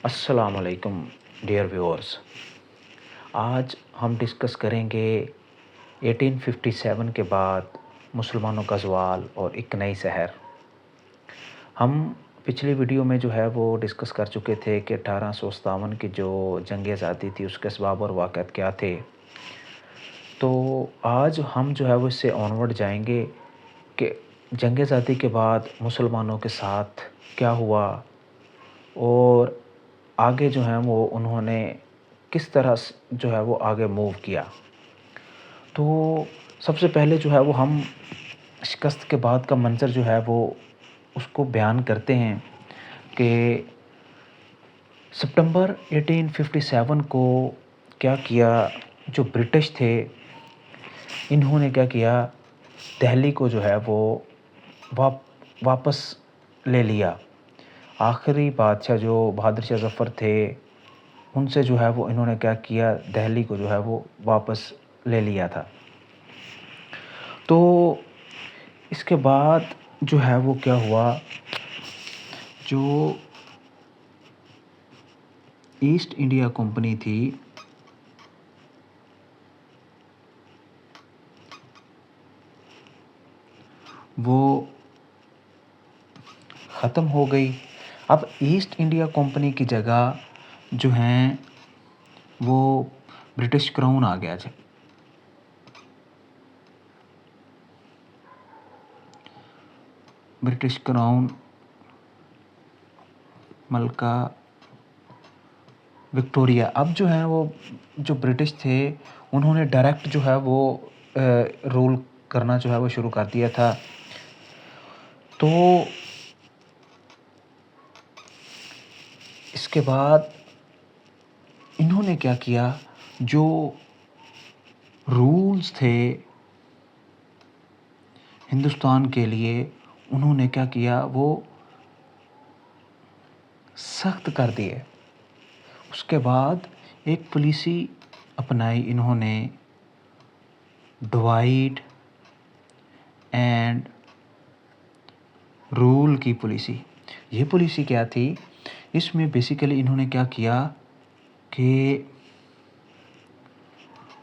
السلام علیکم dear viewers, آج ہم ڈسکس کریں گے 1857 کے بعد مسلمانوں کا زوال اور ایک نئی سحر۔ ہم پچھلی ویڈیو میں جو ہے وہ ڈسکس کر چکے تھے کہ 1857 کی جو جنگ آزادی تھی اس کے اسباب اور واقعات کیا تھے۔ تو آج ہم جو ہے وہ اس سے آنورڈ جائیں گے کہ جنگ آزادی کے بعد مسلمانوں کے ساتھ کیا ہوا اور آگے جو ہیں وہ انہوں نے کس طرح جو ہے وہ آگے موو کیا۔ تو سب سے پہلے جو ہے وہ ہم شکست کے بعد کا منظر جو ہے وہ اس کو بیان کرتے ہیں کہ سپٹمبر 1857 کو کیا کیا جو برٹش تھے، انہوں نے کیا کیا، دہلی کو جو ہے وہ واپس لے لیا۔ آخری بادشاہ جو بہادر شاہ ظفر تھے ان سے جو ہے وہ انہوں نے کیا کیا، دہلی کو جو ہے وہ واپس لے لیا تھا۔ تو اس کے بعد جو ہے وہ کیا ہوا، جو ایسٹ انڈیا کمپنی تھی وہ ختم ہو گئی۔ اب ایسٹ انڈیا کمپنی کی جگہ جو ہیں وہ برٹش کراؤن آ گیا۔ برٹش کراؤن ملکہ وکٹوریہ۔ اب جو ہے وہ جو برٹش تھے انہوں نے ڈائریکٹ جو ہے وہ رول کرنا جو ہے وہ شروع کر دیا تھا۔ تو اس کے بعد انہوں نے کیا کیا، جو رولز تھے ہندوستان کے لیے انہوں نے کیا کیا، وہ سخت کر دیے۔ اس کے بعد ایک پالیسی اپنائی انہوں نے، ڈیوائڈ اینڈ رول کی پالیسی۔ یہ پالیسی کیا تھی، اس میں بیسیکلی انہوں نے کیا کیا کہ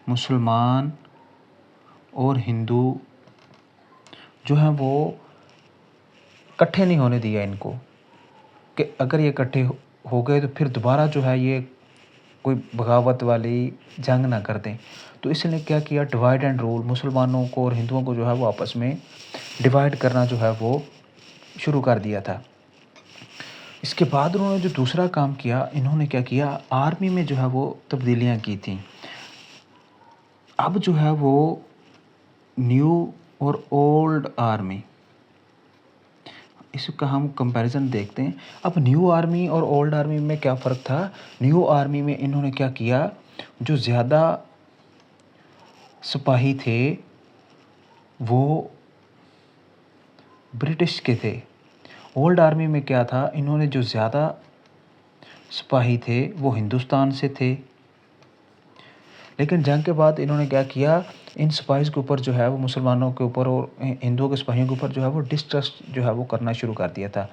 مسلمان اور ہندو جو ہیں وہ کٹھے نہیں ہونے دیا ان کو، کہ اگر یہ کٹھے ہو گئے تو پھر دوبارہ جو ہے یہ کوئی بغاوت والی جنگ نہ کر دیں۔ تو اس نے کیا کیا، ڈیوائڈ اینڈ رول، مسلمانوں کو اور ہندوؤں کو جو ہے وہ آپس میں ڈیوائڈ کرنا جو ہے وہ شروع کر دیا تھا۔ اس کے بعد انہوں نے جو دوسرا کام کیا، انہوں نے کیا کیا، آرمی میں جو ہے وہ تبدیلیاں کی تھیں۔ اب جو ہے وہ نیو اور اولڈ آرمی، اس کا ہم کمپیریزن دیکھتے ہیں۔ اب نیو آرمی اور اولڈ آرمی میں کیا فرق تھا۔ نیو آرمی میں انہوں نے کیا کیا، جو زیادہ سپاہی تھے وہ برٹش کے تھے۔ اولڈ آرمی میں کیا تھا، انہوں نے جو زیادہ سپاہی تھے وہ ہندوستان سے تھے۔ لیکن جنگ کے بعد انہوں نے کیا کیا، ان سپاہیز کے اوپر جو ہے وہ مسلمانوں کے اوپر اور ہندوؤں کے سپاہیوں کے اوپر جو ہے وہ ڈسٹرسٹ جو ہے وہ کرنا شروع کر دیا تھا۔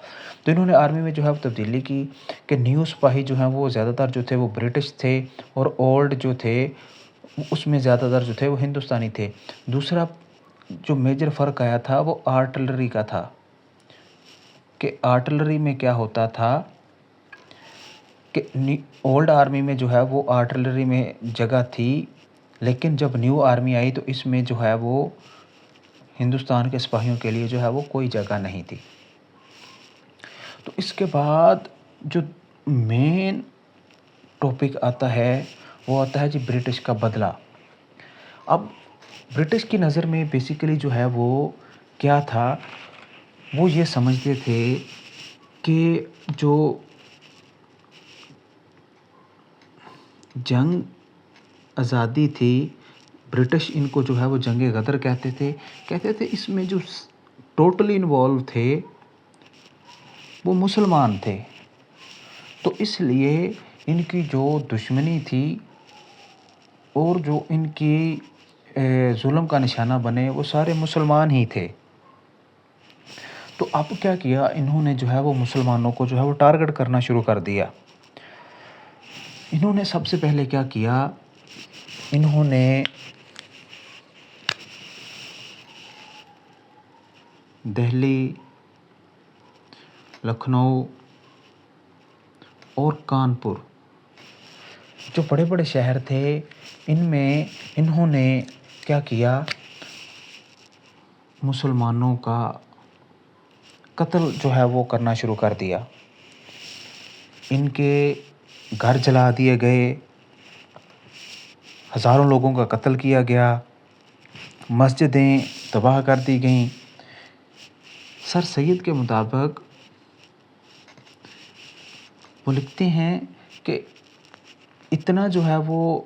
تو انہوں نے آرمی میں جو ہے وہ تبدیلی کی کہ نیو سپاہی جو ہیں وہ زیادہ تر جو تھے وہ برٹش تھے، اور اولڈ جو تھے اس میں زیادہ تر جو تھے وہ ہندوستانی تھے۔ دوسرا جو میجر فرق آیا تھا وہ آرٹلری کا تھا، کہ آرٹلری میں کیا ہوتا تھا کہ اولڈ آرمی میں جو ہے وہ آرٹلری میں جگہ تھی، لیکن جب نیو آرمی آئی تو اس میں جو ہے وہ ہندوستان کے سپاہیوں کے لیے جو ہے وہ کوئی جگہ نہیں تھی۔ تو اس کے بعد جو مین ٹاپک آتا ہے وہ آتا ہے جی برٹش کا بدلہ۔ اب برٹش کی نظر میں بیسیکلی جو ہے وہ کیا تھا، وہ یہ سمجھتے تھے کہ جو جنگ آزادی تھی، برٹش ان کو جو ہے وہ جنگ غدر کہتے تھے۔ اس میں جو ٹوٹلی انوالو تھے وہ مسلمان تھے، تو اس لیے ان کی جو دشمنی تھی اور جو ان کی ظلم کا نشانہ بنے وہ سارے مسلمان ہی تھے۔ تو اب کیا کیا انہوں نے جو ہے وہ مسلمانوں کو جو ہے وہ ٹارگٹ کرنا شروع کر دیا۔ انہوں نے سب سے پہلے کیا کیا، انہوں نے دہلی، لکھنؤ اور کانپور جو بڑے بڑے شہر تھے، ان میں انہوں نے کیا کیا، مسلمانوں کا قتل جو ہے وہ کرنا شروع کر دیا. ان کے گھر جلا دیے گئے، ہزاروں لوگوں کا قتل کیا گیا، مسجدیں تباہ کر دی گئیں. سر سید کے مطابق وہ لکھتے ہیں کہ اتنا جو ہے وہ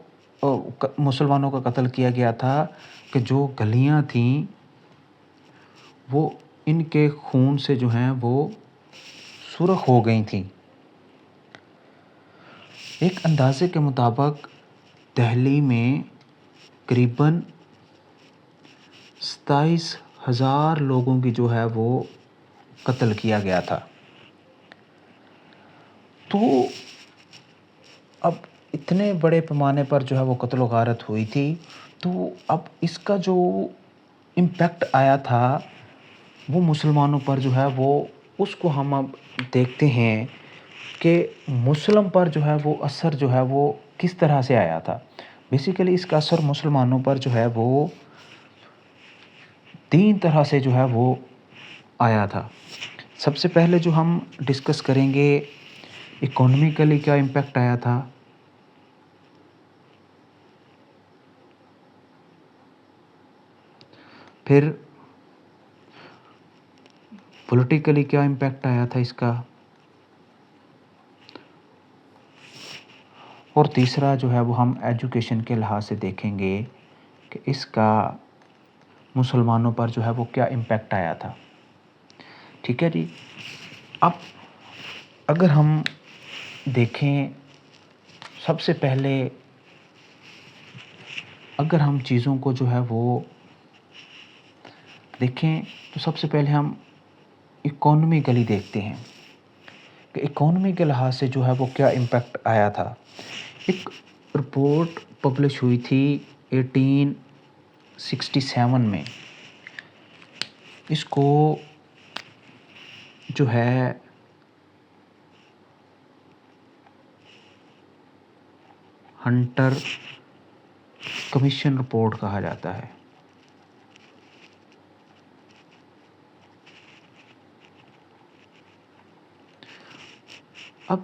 مسلمانوں کا قتل کیا گیا تھا کہ جو گلیاں تھیں وہ ان کے خون سے جو ہیں وہ سرخ ہو گئی تھیں. ایک اندازے کے مطابق دہلی میں قریباً 27,000 لوگوں کی جو ہے وہ قتل کیا گیا تھا. تو اب اتنے بڑے پیمانے پر جو ہے وہ قتل و غارت ہوئی تھی، تو اب اس کا جو امپیکٹ آیا تھا وہ مسلمانوں پر جو ہے وہ، اس کو ہم اب دیکھتے ہیں کہ مسلم پر جو ہے وہ اثر جو ہے وہ کس طرح سے آیا تھا. بیسیکلی اس کا اثر مسلمانوں پر جو ہے وہ 3 طرح سے جو ہے وہ آیا تھا. سب سے پہلے جو ہم ڈسکس کریں گے، اکانومیکلی کیا امپیکٹ آیا تھا، پھر پولیٹیکلی کیا امپیکٹ آیا تھا اس کا، اور تیسرا جو ہے وہ ہم ایجوکیشن کے لحاظ سے دیکھیں گے کہ اس کا مسلمانوں پر جو ہے وہ کیا امپیکٹ آیا تھا. ٹھیک ہے جی. اب اگر ہم دیکھیں، سب سے پہلے اگر ہم چیزوں کو جو ہے وہ دیکھیں تو سب سے پہلے ہم اکانومیکلی دیکھتے ہیں کہ اکانومی کے لحاظ سے جو ہے وہ کیا امپیکٹ آیا تھا. ایک رپورٹ پبلش ہوئی تھی 1867 میں. اس کو جو ہے ہنٹر کمیشن رپورٹ کہا جاتا ہے. اب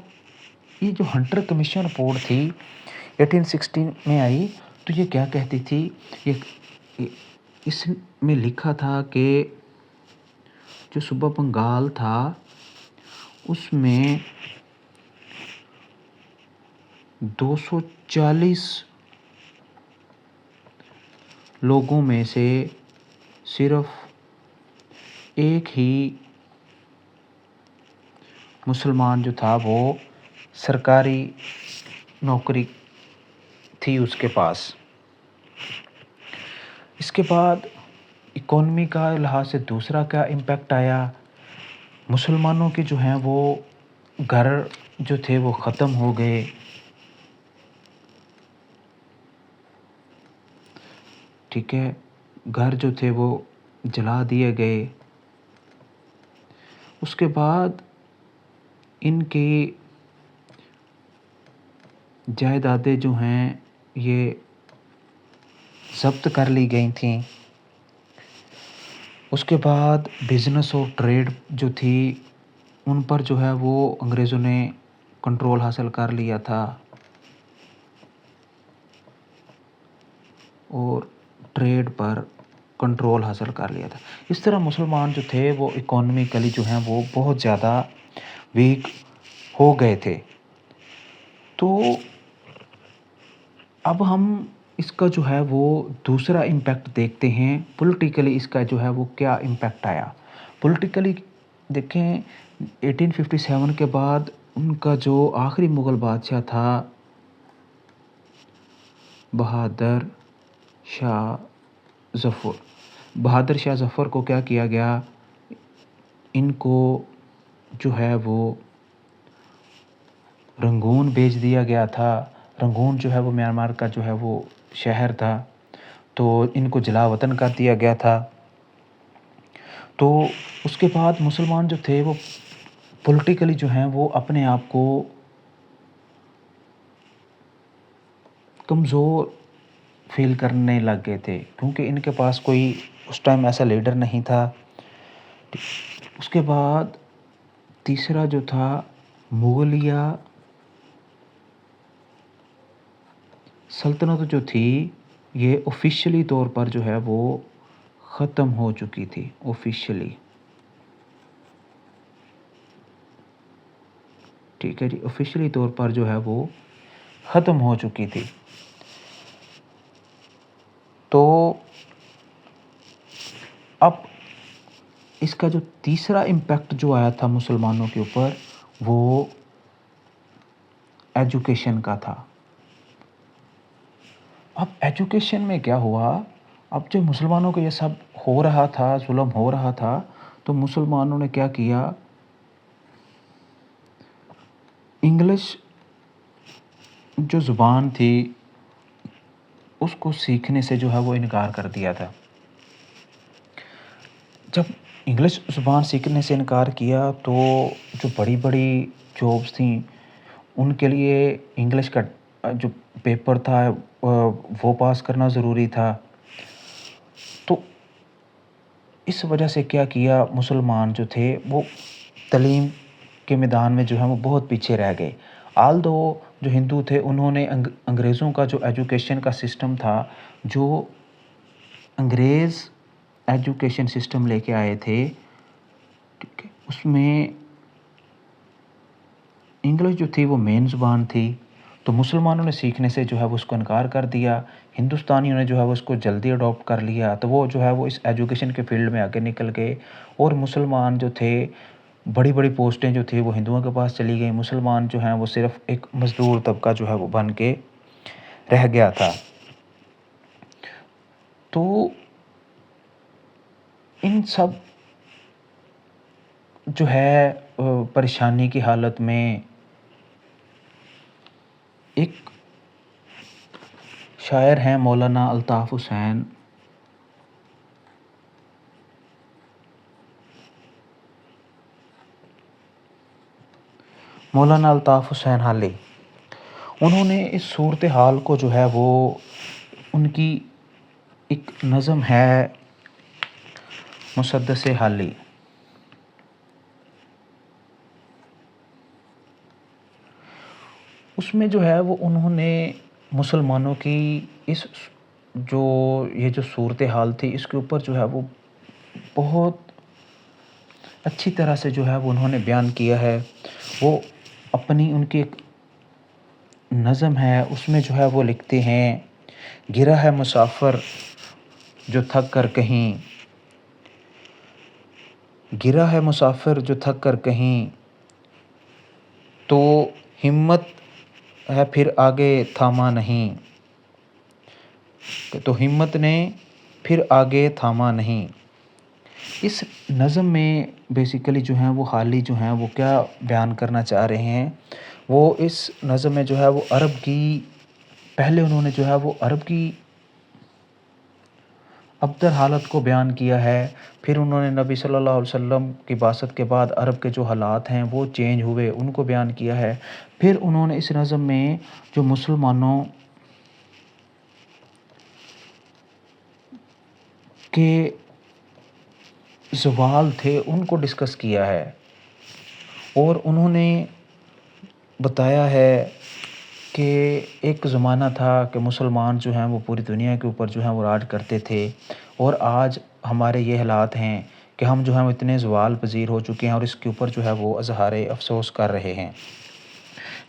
یہ جو ہنٹر کمیشن رپورٹ تھی 1816 میں آئی، تو یہ کیا کہتی تھی، اس میں لکھا تھا کہ جو صوبہ بنگال تھا اس میں 240 لوگوں میں سے صرف ایک ہی مسلمان جو تھا وہ سرکاری نوکری تھی اس کے پاس. اس کے بعد اکانومی کا لحاظ سے دوسرا کیا امپیکٹ آیا، مسلمانوں کے جو ہیں وہ گھر جو تھے وہ ختم ہو گئے. ٹھیک ہے، گھر جو تھے وہ جلا دیے گئے. اس کے بعد ان کی جائیدادیں جو ہیں یہ ضبط کر لی گئی تھیں. اس کے بعد بزنس اور ٹریڈ جو تھی ان پر جو ہے وہ انگریزوں نے کنٹرول حاصل کر لیا تھا، اور ٹریڈ پر کنٹرول حاصل کر لیا تھا. اس طرح مسلمان جو تھے وہ اکانومیکلی جو ہیں وہ بہت زیادہ ویک ہو گئے تھے. تو اب ہم اس کا جو ہے وہ دوسرا امپیکٹ دیکھتے ہیں، پولیٹیکلی اس کا جو ہے وہ کیا امپیکٹ آیا. پولیٹیکلی دیکھیں 1857 کے بعد ان کا جو آخری مغل بادشاہ تھا بہادر شاہ ظفر کو کیا کیا گیا، ان کو جو ہے وہ رنگون بھیج دیا گیا تھا رنگون جو ہے وہ میانمار کا جو ہے وہ شہر تھا، تو ان کو جلا وطن کر دیا گیا تھا۔ تو اس کے بعد مسلمان جو تھے وہ پولیٹیکلی جو ہیں وہ اپنے آپ کو کمزور فیل کرنے لگ گئے تھے، کیونکہ ان کے پاس کوئی اس ٹائم ایسا لیڈر نہیں تھا۔ اس کے بعد تیسرا جو تھا مغلیہ سلطنت جو تھی، یہ آفیشلی طور پر جو ہے وہ ختم ہو چکی تھی، آفیشلی، ٹھیک ہے جی، آفیشلی طور پر جو ہے وہ ختم ہو چکی تھی۔ تو اب اس کا جو تیسرا امپیکٹ جو آیا تھا مسلمانوں کے اوپر، وہ ایجوکیشن کا تھا۔ اب ایجوکیشن میں کیا ہوا، اب جو مسلمانوں کو یہ سب ہو رہا تھا، ظلم ہو رہا تھا، تو مسلمانوں نے کیا کیا، انگلش جو زبان تھی اس کو سیکھنے سے جو ہے وہ انکار کر دیا تھا۔ جب انگلش زبان سیکھنے سے انکار کیا تو جو بڑی بڑی جابس تھیں ان کے لیے انگلش کا جو پیپر تھا وہ پاس کرنا ضروری تھا۔ تو اس وجہ سے کیا کیا، مسلمان جو تھے وہ تعلیم کے میدان میں جو ہے وہ بہت پیچھے رہ گئے۔ آلدو جو ہندو تھے انہوں نے انگریزوں کا جو ایجوکیشن کا سسٹم تھا، جو انگریز ایجوکیشن سسٹم لے کے آئے تھے، ٹھیک ہے، اس میں انگلش جو تھی وہ مین زبان تھی، تو مسلمانوں نے سیکھنے سے جو ہے وہ اس کو انکار کر دیا۔ ہندوستانیوں نے جو ہے وہ اس کو جلدی اڈاپٹ کر لیا، تو وہ جو ہے وہ اس ایجوکیشن کے فیلڈ میں آگے نکل گئے، اور مسلمان جو تھے بڑی بڑی پوسٹیں جو تھی وہ ہندوؤں کے پاس چلی گئیں۔ مسلمان جو ہیں وہ صرف ایک مزدور طبقہ جو ہے وہ بن کے رہ گیا تھا۔ تو ان سب جو ہے پریشانی کی حالت میں ایک شاعر ہیں مولانا الطاف حسین، مولانا الطاف حسین حالی، انہوں نے اس صورتحال کو جو ہے وہ ان کی ایک نظم ہے مسدس حالی، اس میں جو ہے وہ انہوں نے مسلمانوں کی اس جو یہ جو صورتحال تھی اس کے اوپر جو ہے وہ بہت اچھی طرح سے جو ہے وہ انہوں نے بیان کیا ہے۔ وہ اپنی ان کی ایک نظم ہے اس میں جو ہے وہ لکھتے ہیں، گرا ہے مسافر جو تھک کر کہیں، گرا ہے مسافر جو تھک کر کہیں، تو ہمت ہے پھر آگے تھاما نہیں، تو ہمت نے پھر آگے تھاما نہیں۔ اس نظم میں بیسیکلی جو ہیں وہ حالی جو ہیں وہ کیا بیان کرنا چاہ رہے ہیں، وہ اس نظم میں جو ہے وہ عرب کی، پہلے انہوں نے جو ہے وہ عرب کی ابتر حالت کو بیان کیا ہے، پھر انہوں نے نبی صلی اللہ علیہ وسلم کی بعثت کے بعد عرب کے جو حالات ہیں وہ چینج ہوئے ان کو بیان کیا ہے، پھر انہوں نے اس نظم میں جو مسلمانوں کے زوال تھے ان کو ڈسکس کیا ہے، اور انہوں نے بتایا ہے کہ ایک زمانہ تھا کہ مسلمان جو ہیں وہ پوری دنیا کے اوپر جو ہیں وہ راج کرتے تھے، اور آج ہمارے یہ حالات ہیں کہ ہم جو ہیں وہ اتنے زوال پذیر ہو چکے ہیں اور اس کے اوپر جو ہے وہ اظہار افسوس کر رہے ہیں۔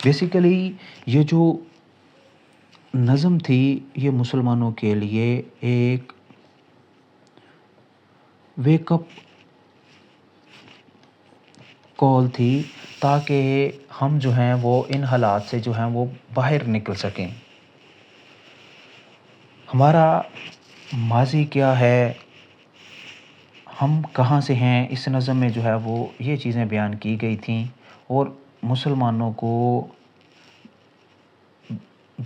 بیسیکلی یہ جو نظم تھی یہ مسلمانوں کے لیے ایک ویک اپ کال تھی، تاکہ ہم جو ہیں وہ ان حالات سے جو ہیں وہ باہر نکل سکیں۔ ہمارا ماضی کیا ہے، ہم کہاں سے ہیں، اس نظم میں جو ہے وہ یہ چیزیں بیان کی گئی تھیں، اور مسلمانوں کو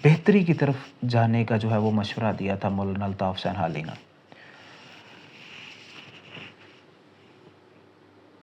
بہتری کی طرف جانے کا جو ہے وہ مشورہ دیا تھا مولانا الطاف حسین حالی نے.